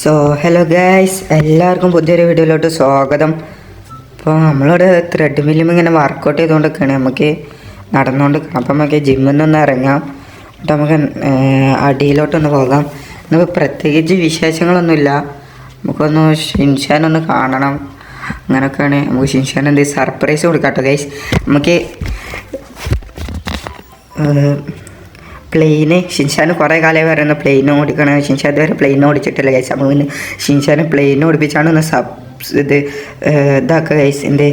So hello guys, എല്ലാവർക്കും പുതിയൊരു വീഡിയോയിലോട്ട് സ്വാഗതം. അപ്പോൾ നമ്മളോട് ത്രെഡ് മില്ലും ഇങ്ങനെ വർക്കൗട്ട് ചെയ്തുകൊണ്ടിരിക്കുകയാണ്. നമുക്ക് നടന്നുകൊണ്ടിരിക്കണം. അപ്പോൾ നമുക്ക് ജിമ്മിൽ നിന്നൊന്ന് ഇറങ്ങാം, എന്നിട്ട് നമുക്ക് അടിയിലോട്ടൊന്ന് പോകാം. നമുക്ക് പ്രത്യേകിച്ച് വിശേഷങ്ങളൊന്നുമില്ല, നമുക്കൊന്ന് ഷിൻഷാനൊന്ന് കാണണം. അങ്ങനെയൊക്കെയാണ്. നമുക്ക് ഷിൻഷാൻ എന്ത് സർപ്രൈസ് കൊടുക്കാം കേട്ടോ ഗൈസ്. നമുക്ക് പ്ലെയിന് ഷിൻഷാന് കുറേ കാലമായി പറയുന്നത് പ്ലെയിൻ ഓടിക്കണം. ഷിൻഷാൻ ഇതുവരെ പ്ലെയിൻ ഓടിച്ചിട്ടില്ല ഗൈസ്. അപ്പോൾ പിന്നെ ഷിൻഷാന് പ്ലെയിൻ ഓടിപ്പിച്ചാണ് ഒന്ന് ഇതാക്കുക ഗൈസ്. എൻ്റെ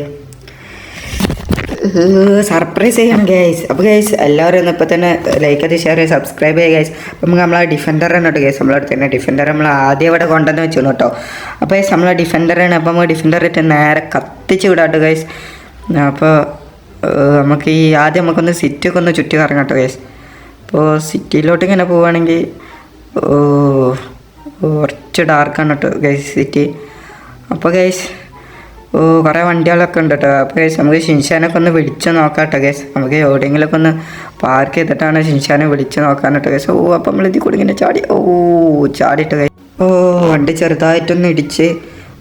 സർപ്രൈസ് ചെയ്യണം ഗൈസ്. അപ്പോൾ ഗൈസ് എല്ലാവരും ഒന്ന് ഇപ്പോൾ തന്നെ ലൈക്ക് ചെയ്ത് ഷെയർ ചെയ്ത് സബ്സ്ക്രൈബ് ചെയ്യുക ഗൈസ്. അപ്പോൾ നമുക്ക് നമ്മളെ ഡിഫൻഡറാണ് കേട്ടോ ഗൈസ്. നമ്മളടുത്ത് തന്നെ ഡിഫൻഡർ നമ്മൾ ആദ്യം ഇവിടെ കൊണ്ടുവന്ന് വെച്ചു കേട്ടോ. അപ്പോൾ ഗൈസ് നമ്മളെ ഡിഫൻഡറാണ്. അപ്പോൾ നമുക്ക് ഡിഫൻഡർ ഇട്ട് നേരെ കത്തിച്ച് വിടാട്ടോ ഗൈസ്. അപ്പോൾ നമുക്ക് ഈ ആദ്യം നമുക്കൊന്ന് സിറ്റൊക്കെ ഒന്ന് ചുറ്റി കറങ്ങാം കേട്ടോ ഗൈസ്. അപ്പോൾ സിറ്റിയിലോട്ട് ഇങ്ങനെ പോവുകയാണെങ്കിൽ കുറച്ച് ഡാർക്കാണ് കേട്ടോ ഗൈസ് സിറ്റി. അപ്പോൾ ഗൈസ് കുറേ വണ്ടികളൊക്കെ ഉണ്ട് കേട്ടോ. അപ്പോൾ ഗൈസ് നമുക്ക് ഷിൻഷാനൊക്കെ ഒന്ന് വിളിച്ച് നോക്കാം കേട്ടോ ഗൈസ്. നമുക്ക് എവിടെയെങ്കിലുമൊക്കെ ഒന്ന് പാർക്ക് ചെയ്തിട്ടാണ് ഷിൻഷാനെ വിളിച്ച് നോക്കാൻ കേട്ടോ ഗൈസ്. അപ്പോൾ നമ്മൾ ഇതിൽ കൂടി ഇങ്ങനെ ചാടിയിട്ട് ഗൈസ്. വണ്ടി ചെറുതായിട്ടൊന്ന് ഇടിച്ച്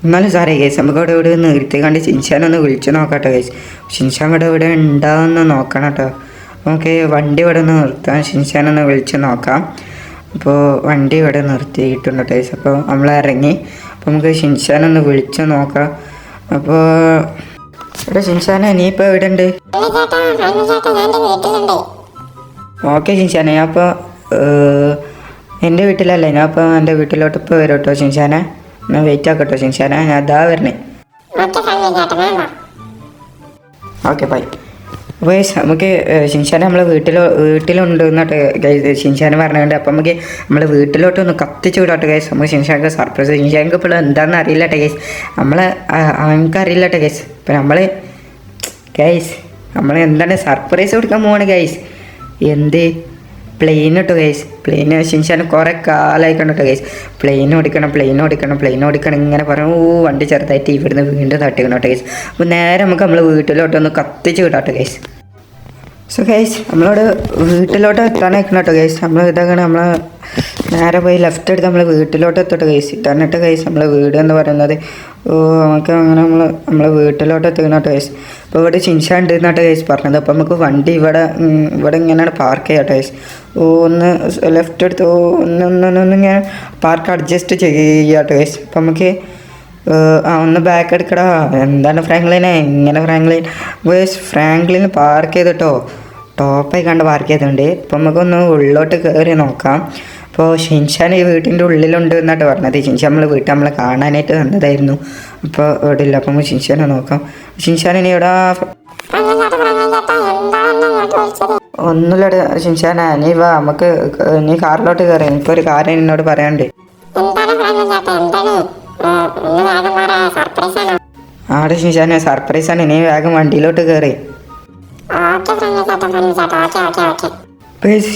എന്നാലും സാറേ ഗൈസ് നമുക്ക് അവിടെ ഇവിടെ നിർത്തി കണ്ട് ഷിൻഷാനൊന്ന് വിളിച്ച് നോക്കാം കേട്ടോ ഗൈസ്. ഷിൻഷാൻ ഇവിടെ ഉണ്ടാവുമെന്ന് നോക്കണം കേട്ടോ. നമുക്ക് വണ്ടി ഇവിടെ നിർത്താൻ ഷിൻഷാനൊന്ന് വിളിച്ച് നോക്കാം. അപ്പോൾ വണ്ടി ഇവിടെ നിർത്തിയിട്ടുണ്ട് ഗൈസ്. അപ്പോൾ നമ്മൾ ഇറങ്ങി. അപ്പോൾ നമുക്ക് ഷിൻഷാനൊന്ന് വിളിച്ച് നോക്കാം. അപ്പോൾ ഇവിടെ ഷിൻഷാനെ നീ ഇപ്പോൾ എവിടെ ഉണ്ട്? ഓക്കെ ഷിൻഷാനെ, ഞാൻ അപ്പോൾ എൻ്റെ വീട്ടിലല്ലേ, ഞാൻ അപ്പോൾ എൻ്റെ വീട്ടിലോട്ട് ഇപ്പോൾ വരും കേട്ടോ ഷിൻഷാനെ. ഞാൻ വെയിറ്റ് ആക്കട്ടോ ഷിൻഷാനെ, ഞാൻ അതാ വരണേ. Okay bye. അപ്പോൾ നമുക്ക് ഷിൻഷാനെ നമ്മളെ വീട്ടിലുണ്ട് എന്നിട്ട് ഷിൻഷാനെ പറഞ്ഞുകൊണ്ട് അപ്പോൾ നമുക്ക് നമ്മളെ വീട്ടിലോട്ട് ഒന്ന് കത്തിച്ച് വിടാട്ടെ ഗൈസ്. നമുക്ക് ഷിൻഷാനക്ക് സർപ്രൈസ്. ഷിൻഷാനക്ക് ഇപ്പോൾ എന്താണെന്ന് അറിയില്ല കേട്ടോ ഗൈസ്. അവനക്ക് അറിയില്ല കേട്ടോ ഗൈസ്. ഇപ്പം നമ്മൾ എന്താണ് സർപ്രൈസ് കൊടുക്കാൻ പോവാണ് ഗൈസ്. എന്ത് പ്ലെയിൻ കേട്ടോ ഗൈസ്. പ്ലെയിൻ ഷിൻഷാന് കുറേ കാലമായി കണ്ടോ ഗൈസ്. പ്ലെയിൻ ഓടിക്കണം ഇങ്ങനെ പറയും. വണ്ടി ചെറുതായിട്ട് ഇവിടുന്ന് വീണ്ടും തട്ടിക്കണം കേട്ടോ ഗൈസ്. അപ്പോൾ നേരെ നമുക്ക് നമ്മൾ വീട്ടിലോട്ടൊന്ന് കത്തിച്ച് വിടാട്ടോ ഗൈസ്. സോ ഗൈസ് നമ്മളോട് വീട്ടിലോട്ട് എത്താനായിക്കണം കേട്ടോ ഗൈസ്. നമ്മൾ ഇതാക്കണം, നമ്മൾ നേരെ പോയി ലെഫ്റ്റ് എടുത്ത് നമ്മൾ വീട്ടിലോട്ട് എത്തട്ടോ ഗൈസ്. ഇട്ടാന്നിട്ട് ഗൈസ് നമ്മളെ വീട് എന്ന് പറയുന്നത് നമുക്ക് അങ്ങനെ നമ്മളെ വീട്ടിലോട്ട് എത്തിക്കണം കേട്ടോ ഗൈസ്. അപ്പോൾ ഇവിടെ ഷിൻഷാൻ ഉണ്ട് എന്നാട്ടോ ഗൈസ് പറഞ്ഞത്. അപ്പോൾ നമുക്ക് വണ്ടി ഇവിടെ ഇങ്ങനെയാണ് പാർക്ക് ചെയ്യാം കേട്ടോ ഗൈസ്. ഒന്ന് ലെഫ്റ്റ് എടുത്ത് ഒന്നിങ്ങനെ പാർക്ക് അഡ്ജസ്റ്റ് ചെയ്യാട്ടോ ഗൈസ്. അപ്പോൾ നമുക്ക് ഒന്ന് ബാക്ക് എടുക്കടാ. എന്താണ് ഫ്രാങ്ക്ലിനെ ഇങ്ങനെ ഫ്രാങ്ക്ലിൻ പാർക്ക് ചെയ്തിട്ടോ ടോപ്പായി കണ്ട് പാർക്ക് ചെയ്തിട്ടുണ്ട്. അപ്പോൾ നമുക്കൊന്ന് ഉള്ളിലോട്ട് കയറി നോക്കാം. അപ്പോൾ ഷിൻഷാൻ ഈ വീട്ടിൻ്റെ ഉള്ളിലുണ്ട് എന്നായിട്ട് പറഞ്ഞത്. ഷിൻഷാൻ വീട്ടിൽ നമ്മളെ കാണാനായിട്ട് വന്നതായിരുന്നു. അപ്പോൾ ഇവിടെ ഇല്ല. അപ്പോൾ നമുക്ക് ഷിൻഷാനെ നോക്കാം. ഷിൻഷാനെ ഇവിടെ ഒന്നുമില്ല ഷിൻഷാന, നീ വാ, നമുക്ക് നീ കാറിലോട്ട് കയറി. എനിക്കൊരു കാര്യം എന്നോട് പറയാനുണ്ട്. ആടെ ഷിൻഷാനെ സർപ്രൈസാണ്, നീ വേഗം വണ്ടിയിലോട്ട് കയറി.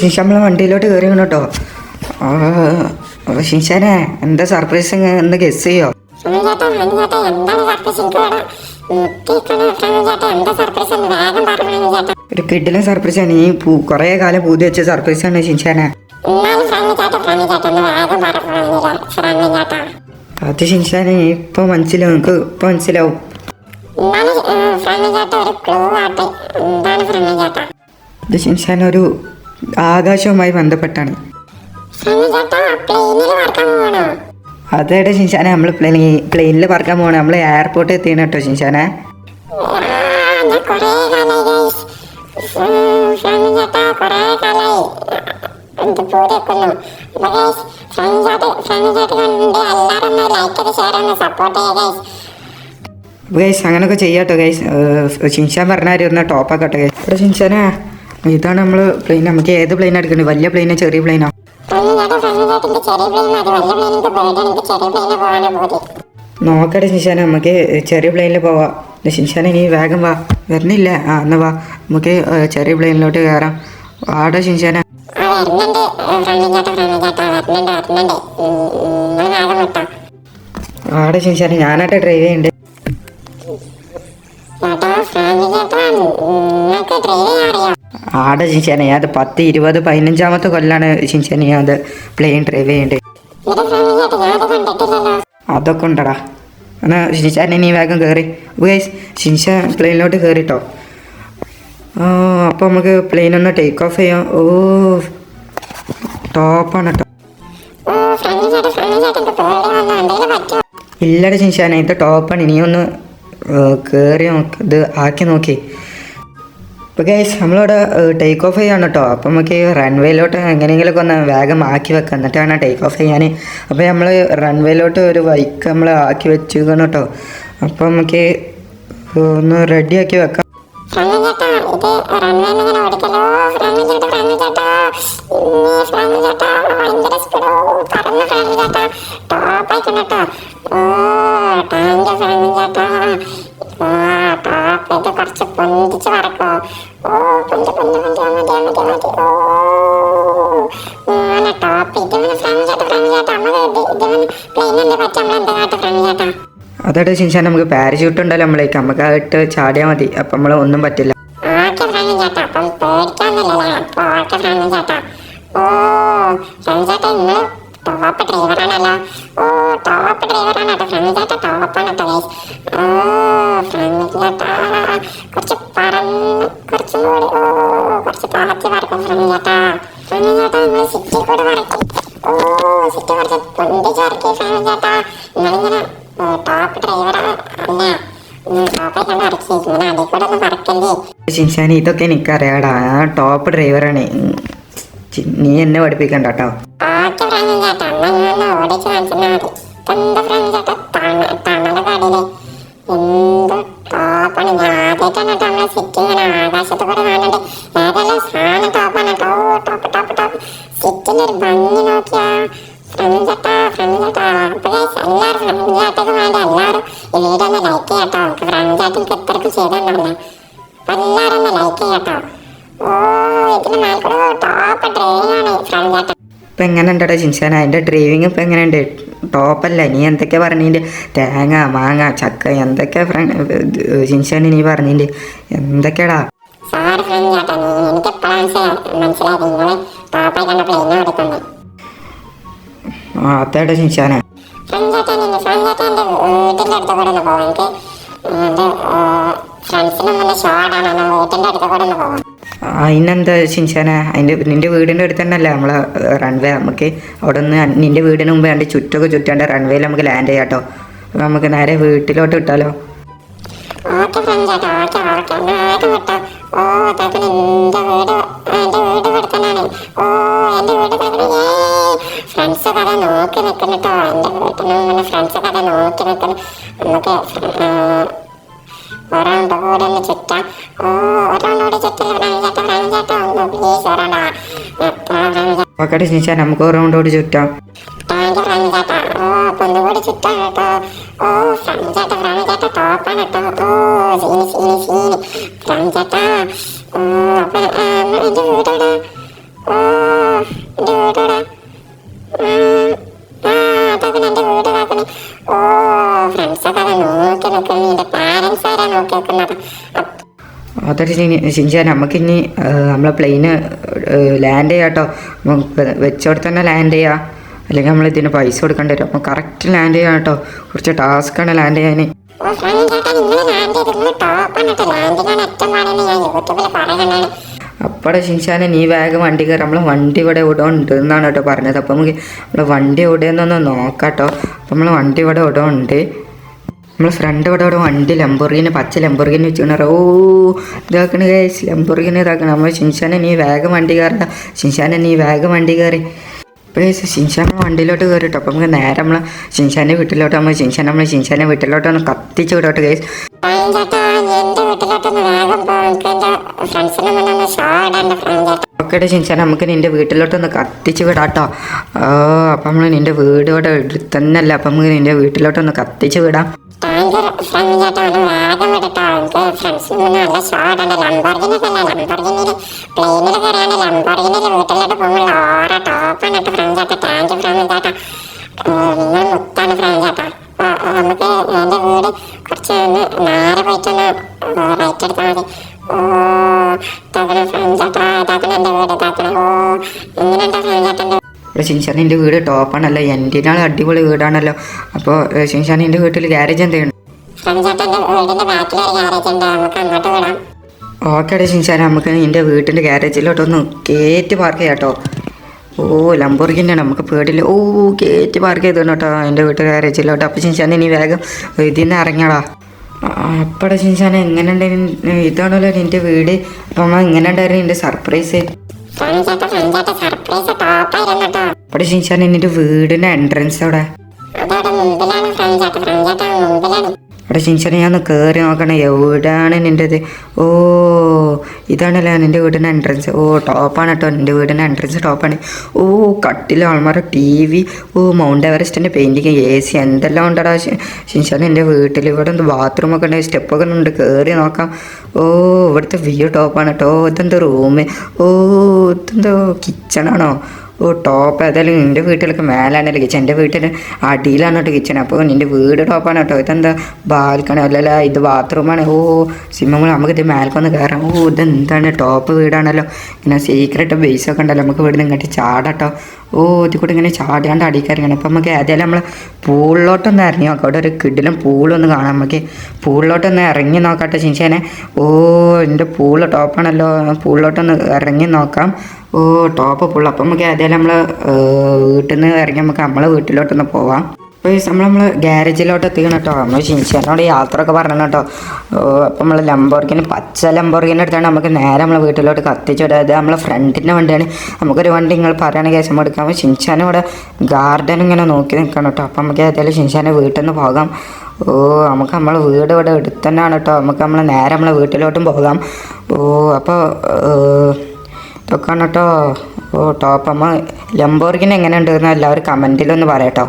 ഷിൻഷാൻ നമ്മളെ വണ്ടിയിലോട്ട് കയറി കേട്ടോ. ഷിൻഷാനെ എന്താ സർപ്രൈസ് എന്ന് ഗസ് ചെയ്യോ? ഒരു കിഡിലും സർപ്രൈസാണ്. നീ കുറേ കാലം പൂതി വെച്ച സർപ്രൈസാണ് ഷിൻഷാനെ. അത് ഷിൻഷാനെ ഇപ്പൊ മനസ്സിലാവും, നമുക്ക് ഇപ്പൊ മനസ്സിലാവും. ഇത് ഷിൻഷാൻ ഒരു ആകാശവുമായി ബന്ധപ്പെട്ടാണ്. അതേടെ ഷിൻഷാനെ നമ്മൾ പ്ലെയിനിൽ പറക്കാൻ പോകണം. നമ്മൾ എയർപോർട്ടിൽ എത്തിയാണ് കേട്ടോ ഷിൻഷാനെ. ഗൈസ് അങ്ങനെയൊക്കെ ചെയ്യാട്ടോ ഗൈസ്. ഷിൻഷാൻ പറഞ്ഞാൽ ഒന്ന് ടോപ്പാക്കട്ടോ ഗൈസ്. ഇവിടെ ഷിൻഷാനെ ഇതാണ് നമ്മൾ പ്ലെയിൻ. നമുക്ക് ഏത് പ്ലെയിൻ എടുക്കണ്ടേ? വലിയ പ്ലെയിനോ ചെറിയ പ്ലെയിനോ? നോക്കട്ടെ ഷിൻഷാനെ, നമുക്ക് ചെറിയ പ്ലെയിനിൽ പോവാം. ഷിൻഷാനെ നീ വേഗം വാ. വരണില്ല? എന്നാ വാ, നമുക്ക് ചെറിയ പ്ലെയിനിലോട്ട് കയറാം. ആടെ ഷിൻഷാനെ ആടെ ഷിൻഷാനെ ഞാനാട്ടെ ഡ്രൈവ് ചെയ്യണ്ട്. ആടെ ഷിൻഷാനെ അത് 10, 20, 15 കൊല്ലാണ് ഷിൻഷാനെ ഞാൻ അത് പ്ലെയിൻ ഡ്രൈവ് ചെയ്യണ്ടേ. അതൊക്കെ ഉണ്ടടാ. എന്നാൽ ഷിൻഷാനെ നീ വേഗം കയറി. ഗൈസ് ഷിൻഷാൻ പ്ലെയിനിലോട്ട് കയറിട്ടോ. അപ്പോൾ നമുക്ക് പ്ലെയിൻ ഒന്ന് ടേക്ക് ഓഫ് ചെയ്യാം. ഓ ടോപ്പാണ് കേട്ടോ. ഇല്ലട ഷിൻഷാനെ, ഇത് ടോപ്പാണ്. നീ ഒന്ന് കയറി നോക്ക്, ഇത് ആക്കി നോക്കി. ഇപ്പോൾ ഗൈസ് നമ്മളിവിടെ ടേക്ക് ഓഫ് ചെയ്യാണ് കേട്ടോ. അപ്പോൾ നമുക്ക് റൺവേയിലോട്ട് എങ്ങനെയെങ്കിലുമൊക്കെ ഒന്ന് വേഗം ആക്കി വെക്കാം, എന്നിട്ട് വേണം ടേക്ക് ഓഫ് ചെയ്യാൻ. അപ്പോൾ നമ്മൾ റൺവേയിലോട്ട് ഒരു ബൈക്ക് നമ്മൾ ആക്കി വെച്ചിരിക്കണം കേട്ടോ. അപ്പോൾ നമുക്ക് ഒന്ന് റെഡിയാക്കി വെക്കാം. കുറച്ച് പൊന്തിച്ച് പറക്കോ. അതോടെ ഷിൻഷാൻ നമുക്ക് പാരച്യൂട്ട് ഉണ്ടല്ലോ നമ്മളേക്ക്, നമുക്ക് ആയിട്ട് ചാടിയാൽ മതി. അപ്പം നമ്മൾ ഒന്നും പറ്റില്ല. ടോപ്പ് ഡ്രൈവറാണല്ലോ. ടോപ്പ് ഡ്രൈവറാണ് കേട്ടോ ഫ്രണ്ട് ചേട്ടാ. ടോപ്പാണ് കേട്ടോ ഗൈസ്. ഫ്രണ്ട് ചേട്ടാ കുറച്ച് പറന്ന് കുറച്ചുകൂടി കുറച്ച് താത്തി വരക്കും ഫ്രണ്ട് ചേട്ടാ. ഫ്രണ്ട് ചേട്ടാ നിങ്ങൾ സിറ്റി കൂടെ വരക്കി. സിറ്റി കുറച്ച് പൊന്തിച്ച് വരക്കി ഫ്രണ്ട് ചേട്ടാ. നിങ്ങളിങ്ങനെ ടോപ്പ് ഡ്രൈവറാ അല്ല, ടോപ്പൊക്കെ വരക്കി. ഇങ്ങനെ അടി കൂടെ ഒന്നും വരക്കല്ലേ. ഷിൻഷാൻ ഇതൊക്കെ എനിക്കറിയാടാ, ടോപ്പ് ഡ്രൈവറാണ്. നീ എന്നെ പഠിപ്പിക്കണ്ട കേട്ടോ. ഓടിച്ച് കാണിച്ചാൽ മതി. എന്താ ഫ്രണ്ട് ചേട്ടാ തണല കടയില് എന്ത് ടോപ്പാണ്. ഞാൻ ആദ്യമായിട്ടാണ് കേട്ടോ നമ്മളെ സിറ്റി ഇങ്ങനെ ആകാശത്ത് കൂടെ കാണണ്ട്. ഏതെല്ലാം സാധനം ടോപ്പാണ് കേട്ടോ. Top top top. സിറ്റിന്റെ ഒരു ഭംഗി നോക്കിയാ ഫ്രണ്ട് ചേട്ടാ. ഫ്രണ്ട് ചേട്ടാ അപ്പോൾ എല്ലാവരും ഫ്രണ്ട് ചേട്ടക്ക് വേണ്ട എല്ലാവരും ഈ വീഡിയോ ഒന്ന് ലൈക്ക് ചെയ്യാട്ടോ. ഫ്രണ്ട് ചേട്ടക്ക് ഇത്രയ്ക്ക് ചെയ്തിട്ടുണ്ടല്ലോ. അപ്പം എല്ലാവരും ഒന്ന് ലൈക്ക് ചെയ്യാട്ടോ. ഇതിന് മേൽക്കൂടെ ടോപ്പ് ഡ്രൈവിംഗ് ആണ് ഫ്രണ്ട് ചേട്ടൻ. ഇപ്പം എങ്ങനെ ഉണ്ടോ ഷിൻഷാൻ അതിൻ്റെ ഡ്രൈവിങ് ഇപ്പം എങ്ങനെയുണ്ട്? ടോപ്പല്ലേ? നീ എന്തൊക്കെ പറഞ്ഞിൻ്റെ? തേങ്ങ മാങ്ങ ചക്ക എന്തൊക്കെയാ ഷിൻഷാൻ നീ പറഞ്ഞിൻ്റെ? എന്തൊക്കെയാടാ? സോറി ഫ്രണ്ട് ചേട്ടാ, എനിക്ക് എപ്പോഴാണ് മനസ്സിലായത് നിങ്ങൾ ടോപ്പായി കണ്ട പ്ലെയിനെ എടുക്കുന്നത്. അതേടാ ഷിൻഷാനെ. ഫ്രണ്ട് ചേട്ടാ ഫ്രണ്ട് ചേട്ടാ എൻ്റെ വീട്ടിൻ്റെ അടുത്ത് കൂടെ ഒന്ന് പോകാം. എനിക്ക് എൻ്റെ ഫ്രണ്ട്സിനും നല്ല ഷോർട്ടാണ്. വീട്ടിൻ്റെ അടുത്ത് കൂടെ ഒന്ന് പോകാം. അതിനെന്താ ഷിൻഷാനെ, നിൻ്റെ വീടിൻ്റെ അടുത്ത് തന്നെയല്ലേ നമ്മളെ റൺവേ. നമുക്ക് അവിടെ നിന്ന് നിൻ്റെ വീടിന് മുമ്പ് രണ്ട് ചുറ്റൊക്കെ ചുറ്റാണ്ട് റൺവേയിൽ നമുക്ക് ലാൻഡ് ചെയ്യാം കേട്ടോ. അപ്പോൾ നമുക്ക് നേരെ വീട്ടിലോട്ട് വിട്ടാലോ? ഓക്കെ ഫ്രണ്ട് ചേട്ടാ, ഓക്കെ ഓക്കെ നേരെ വിട്ടോ. താക്കണ എൻ്റെ വീട് ഇവിടെ തന്നെയാണ്. എൻ്റെ വീട് താക്കണ ഫ്രണ്ട്സൊക്കെ അതെ നോക്കി നിൽക്കുന്നു കേട്ടോ. എൻ്റെ വീട്ടിൽ നിന്ന് ഫ്രണ്ട്സൊക്കെ അതെ നോക്കി നിൽക്കുന്നു. നമുക്ക് ഒരാളുടെ കൂടെ ഒന്ന് ചുറ്റാം. ഒരാളോട് ചുറ്റില്ല ഫ്രണ്ട് ചേട്ടാ ഒന്ന് പ്ലീസ് ഒരാളാ. ഓക്കെ ഷിൻഷാൻ, നമുക്ക് ഒരു റൗണ്ടോട് ചുറ്റാം. താങ്ക് യു ഫ്രണ്ട് ചേട്ടാ. അപ്പം ഒന്നുകൂടി ചുറ്റാം കേട്ടോ. ഫ്രണ്ട് ചേട്ടാ ടോപ്പാണ് കേട്ടോ. സീനി സീനി സീനി ഫ്രണ്ട് ചേട്ടാ. അപ്പം എൻ്റെ വീടോടെ എൻ്റെ വീടോടെ അതാക്കണ എൻ്റെ വീട് കാക്കണേ. ഫ്രണ്ട്സൊക്കെ അത് നോക്കി നിൽക്കുന്നു. എൻ്റെ പാരൻസ് ആരാ നോക്കി നിൽക്കുന്നത്. അതൊരു ഷിൻഷാൻ നമുക്കിനി നമ്മളെ പ്ലെയിന് ലാൻഡ് ചെയ്യാം കേട്ടോ. വെച്ചോടെ തന്നെ ലാൻഡ് ചെയ്യാം, അല്ലെങ്കിൽ നമ്മൾ ഇതിന് പൈസ കൊടുക്കേണ്ടി വരും. അപ്പോൾ കറക്റ്റ് ലാൻഡ് ചെയ്യാം കേട്ടോ. കുറച്ച് ടാസ്ക്കാണ് ലാൻഡ് ചെയ്യാൻ. അപ്പോടെ ഷിൻഷാനെ നീ വേഗം വണ്ടി കയറി. നമ്മളെ വണ്ടി ഇവിടെ ഇവിടെ ഉണ്ട് എന്നാണ് കേട്ടോ പറഞ്ഞത്. അപ്പോൾ നമുക്ക് നമ്മളെ വണ്ടി എവിടെയെന്നൊന്ന് നോക്കാം കേട്ടോ. അപ്പോൾ നമ്മളെ വണ്ടി ഇവിടെ ഇവിടെ ഉണ്ട്. നമ്മൾ ഫ്രണ്ട് ഇവിടെ ഇവിടെ വണ്ടി ലംബോർഗിന് പച്ച ലംബോർഗിന് വെച്ചിട്ടുണ്ടോ. ഇതാക്കണ ഗൈസ്, ലംബോർഗിന് ഇതാക്കണം. നമ്മൾ ഷിൻഷാനെ നീ വേഗം വണ്ടി കയറണ്ട. ഷിൻഷാനെ നീ വേഗം വണ്ടി കയറി. ഇപ്പോൾ ഷിൻഷാൻ നമ്മൾ വണ്ടിയിലോട്ട് കയറി കേട്ടോ. അപ്പോൾ നമുക്ക് നേരെ നമ്മൾ ഷിൻഷാൻ്റെ വീട്ടിലോട്ട് ഷിൻഷാൻ്റെ വീട്ടിലോട്ട് ഒന്ന് കത്തിച്ച് വിടോട്ട് ഗൈസ്. ഓക്കെ ഷിൻഷാൻ, നമുക്ക് നിൻ്റെ വീട്ടിലോട്ടൊന്ന് കത്തിച്ച് വിടാട്ടോ. അപ്പം നമ്മൾ നിൻ്റെ വീട് ഇവിടെ എടുത്ത് തന്നെയല്ല. അപ്പം നമുക്ക് നിൻ്റെ വീട്ടിലോട്ടൊന്ന് കത്തിച്ച് വിടാം. നമുക്ക് എൻ്റെ വീട് കുറച്ച് നേരെ പോയിട്ടൊന്ന് റൈറ്റ് എടുത്താൽ മതി. താക്കണ ഫ്രണ്ട് ചേട്ടാ, താക്കണ എൻ്റെ വീട് താക്കണ. എങ്ങനെയുണ്ടോ ഫ്രണ്ട് ചേട്ടൻ്റെ ഇവിടെ ഷിൻഷാനിൻ്റെ വീട് ടോപ്പാണല്ലോ, എൻ്റെനാൾ അടിപൊളി വീടാണല്ലോ. അപ്പോൾ ഷിൻഷാനിൻ്റെ വീട്ടിൽ ഗ്യാരേജ് എന്തെങ്കിലും ഫ്രണ്ട്സേട്ടൻ്റെ വീടിൻ്റെ ബാക്കിലൊരു ഗ്യാരേജ് ഉണ്ട്, നമുക്ക് അങ്ങോട്ട് വിടാം. ഓക്കേടെ ഷിൻഷാൻ, നമുക്ക് നിൻ്റെ വീട്ടിൻ്റെ ഗ്യാരേജിലോട്ടൊന്ന് കയറ്റി പാർക്ക് ചെയ്യാം കേട്ടോ. ഓ ലംബോർഗിൻ്റെ നമുക്ക് പേടില്ല. ഓ കയറ്റി പാർക്ക് ചെയ്തോണം കേട്ടോ എൻ്റെ വീട്ടിൽ ഗ്യാരേജിലോട്ടോ. അപ്പോൾ ഷിൻഷാൻ ഇനി വേഗം ഇതിൽ നിന്ന് ഇറങ്ങടാ. അപ്പടെ ഷിൻഷാൻ എങ്ങനെ ഉണ്ടായിരുന്നു? ഇതാണല്ലോ നിൻ്റെ വീട്. അപ്പം അമ്മ എങ്ങനെ ഉണ്ടായിരുന്നു നിൻ്റെ സർപ്രൈസ്? ഫ്രണ്ട്സേട്ടൻ സർപ്രൈസ് ടോപ്പായിരുന്നു കേട്ടോ. അവിടെ ഷിൻഷാൻ നിൻ്റെ വീടിൻ്റെ എൻട്രൻസ് അവിടെ അതവിടെ മുമ്പിലാണ് ഫ്രണ്ട്സേട്ടൻ മുമ്പിലാണ്. അവിടെ ഷിൻഷാൻ ഞാൻ ഒന്ന് കയറി നോക്കണം എവിടെയാണ് നിൻ്റെത്. ഓ ഇതാണല്ലോ നിൻ്റെ വീടിൻ്റെ എൻട്രൻസ്. ഓ ടോപ്പാണ് കേട്ടോ നിൻ്റെ വീടിൻ്റെ എൻട്രൻസ് ടോപ്പാണ്. ഓ കട്ടിൽ, ആൾമാർ, TV, ഓ മൗണ്ട് എവറസ്റ്റിൻ്റെ പെയിൻറ്റിങ്, AC എന്തെല്ലാം ഉണ്ടടാ ഷിൻഷാൻ നിൻ്റെ വീട്ടിൽ. ഇവിടെ ഒന്ന് ബാത്റൂമൊക്കെ ഉണ്ട്, സ്റ്റെപ്പൊക്കെ ഉണ്ട്, കയറി നോക്കാം. ഓ ഇവിടുത്തെ വ്യൂ ടോപ്പാണ് കേട്ടോ. ഇതെന്തോ റൂം, ഓ ഇതെന്തോ കിച്ചണാണോ? ഓ ടോപ്പ്. ഏതായാലും നിൻ്റെ വീട്ടിലൊക്കെ മേലാണല്ലോ കിച്ചൺ, എൻ്റെ വീട്ടിൽ അടിയിലാണ് കേട്ടോ കിച്ചൺ. അപ്പോൾ നിൻ്റെ വീട് ടോപ്പാണ് കേട്ടോ. ഇതെന്താ ബാൽക്കണി അല്ലല്ല, ഇത് ബാത്റൂമാണ്. ഓ സിമ്മങ്ങൾ നമുക്കിത് മേൽക്കൊന്ന് കയറാം. ഓ ഇതെന്താണ് ടോപ്പ് വീടാണല്ലോ. ഇങ്ങനെ സീക്രട്ട് ബേസൊക്കെ ഉണ്ടല്ലോ, നമുക്ക് ഇവിടുന്ന് ഇങ്ങോട്ട് ചാടട്ടോ. ഓ ഇത് കൂടെ ഇങ്ങനെ ചാടിയാണ്ട് അടിക്കാറിയാണ്. അപ്പോൾ നമുക്ക് ഏതായാലും നമ്മൾ പൂളിലോട്ടൊന്ന് ഇറങ്ങി നോക്കാം. അവിടെ ഒരു കിടിലും പൂളൊന്ന് കാണാം. നമുക്ക് പൂളിലോട്ടൊന്ന് ഇറങ്ങി നോക്കാട്ടെ ഷിൻഷാനെ. ഓ എൻ്റെ പൂള് ടോപ്പാണല്ലോ, പൂളിലോട്ടൊന്ന് ഇറങ്ങി നോക്കാം. ഓ ടോപ്പ് പൂള്. അപ്പം നമുക്ക് ഏതായാലും നമ്മൾ വീട്ടിൽ നിന്ന് ഇറങ്ങി നമുക്ക് നമ്മളെ വീട്ടിലോട്ടൊന്ന് പോവാം. അപ്പോൾ നമ്മൾ ഗ്യാരേജിലോട്ട് എത്തിക്കണം കേട്ടോ. നമ്മൾ ഷിൻഷാനോട് യാത്ര ഒക്കെ പറഞ്ഞു കേട്ടോ. അപ്പം നമ്മൾ ലംബോർഗിനി, പച്ച ലംബോർഗിനി എടുത്താണ് നമുക്ക് നേരെ നമ്മളെ വീട്ടിലോട്ട് കത്തിച്ചു വിടുക. അത് നമ്മളെ ഫ്രണ്ടിൻ്റെ വണ്ടിയാണ്. നമുക്കൊരു വണ്ടി നിങ്ങൾ പറയുകയാണെങ്കിൽ കേസം എടുക്കാം. അപ്പോൾ ഷിൻഷാനും ഇവിടെ ഗാർഡൻ ഇങ്ങനെ നോക്കി നിൽക്കണം കേട്ടോ. അപ്പം നമുക്ക് ഏതായാലും ഷിൻഷാൻ്റെ വീട്ടിൽ നിന്ന് പോകാം. ഓ നമുക്ക് നമ്മളെ വീട് ഇവിടെ എടുത്ത് തന്നെയാണ് കേട്ടോ. നമുക്ക് നമ്മൾ നേരെ നമ്മളെ വീട്ടിലോട്ടും പോകാം. ഓ അപ്പോൾ ഇതൊക്കെയാണ് കേട്ടോ. ഓ ടോപ്പ്. അമ്മ ലംബോർഗിനി എങ്ങനെ ഉണ്ടെന്ന് എല്ലാവരും കമൻറ്റിലൊന്ന് പറയാം കേട്ടോ.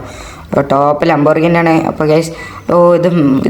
ടോപ്പ് ലംബോർഗിനിയാണ്. അപ്പോൾ ഗൈസ് ഓ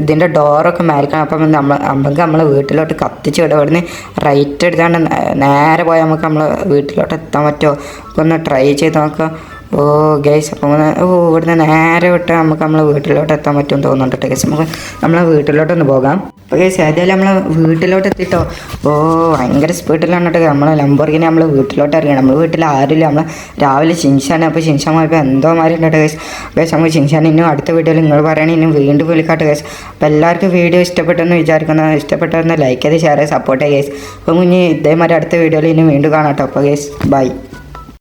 ഇതിൻ്റെ ഡോറൊക്കെ മേൽക്കണം. അപ്പം നമുക്ക് നമ്മളെ വീട്ടിലോട്ട് കത്തിച്ച് വിടും. ഇവിടുന്ന് റൈറ്റ് എടുത്താണ്ട് നേരെ പോയാൽ നമുക്ക് നമ്മളെ വീട്ടിലോട്ട് എത്താൻ പറ്റുമോ? അപ്പോൾ ഒന്ന് ട്രൈ ചെയ്ത് നോക്കാം. ഓ ഗൈസ് അപ്പം ഇവിടുന്ന് നേരെ വിട്ട് നമുക്ക് നമ്മളെ വീട്ടിലോട്ട് എത്താൻ പറ്റുമെന്ന് തോന്നുന്നുണ്ട് ഗൈസ്. നമുക്ക് നമ്മളെ വീട്ടിലോട്ടൊന്ന് പോകാം. അപ്പോൾ ഗൈസ് ഏതായാലും നമ്മളെ വീട്ടിലോട്ട് എത്തിട്ടോ. ഓ ഭയങ്കര സ്പീഡിലാണ് കേട്ടോ നമ്മളെ ലംബോർഗിനി നമ്മളെ വീട്ടിലോട്ട് ഇറങ്ങണം. നമ്മൾ വീട്ടിൽ ആരുമില്ല. നമ്മൾ രാവിലെ ഷിൻഷാൻ. അപ്പോൾ ഷിൻഷാൻ പോയപ്പോൾ എന്തോ മാറി ഉണ്ട് ഗൈസ്. ഗൈസ് നമുക്ക് ഷിൻഷാൻ ഇന്നും അടുത്ത വീഡിയോയിൽ നിങ്ങൾ പറയണേ ഇന്നും വീണ്ടും വിളിക്കാട്ടെ ഗൈസ്. അപ്പോൾ എല്ലാവർക്കും വീഡിയോ ഇഷ്ടപ്പെട്ടെന്ന് വിചാരിക്കുന്നു. ഇഷ്ടപ്പെട്ടെന്ന് ലൈക്ക് ചെയ്ത് ഷെയർ ചെയ്ത് സപ്പോർട്ട് ചെയ്യുക ഗൈസ്. അപ്പം ഇനി ഇതേമാതിരി അടുത്ത വീഡിയോയിൽ ഇനി വീണ്ടും കാണാം കേട്ടോ. അപ്പോൾ ഗൈസ് ബൈ.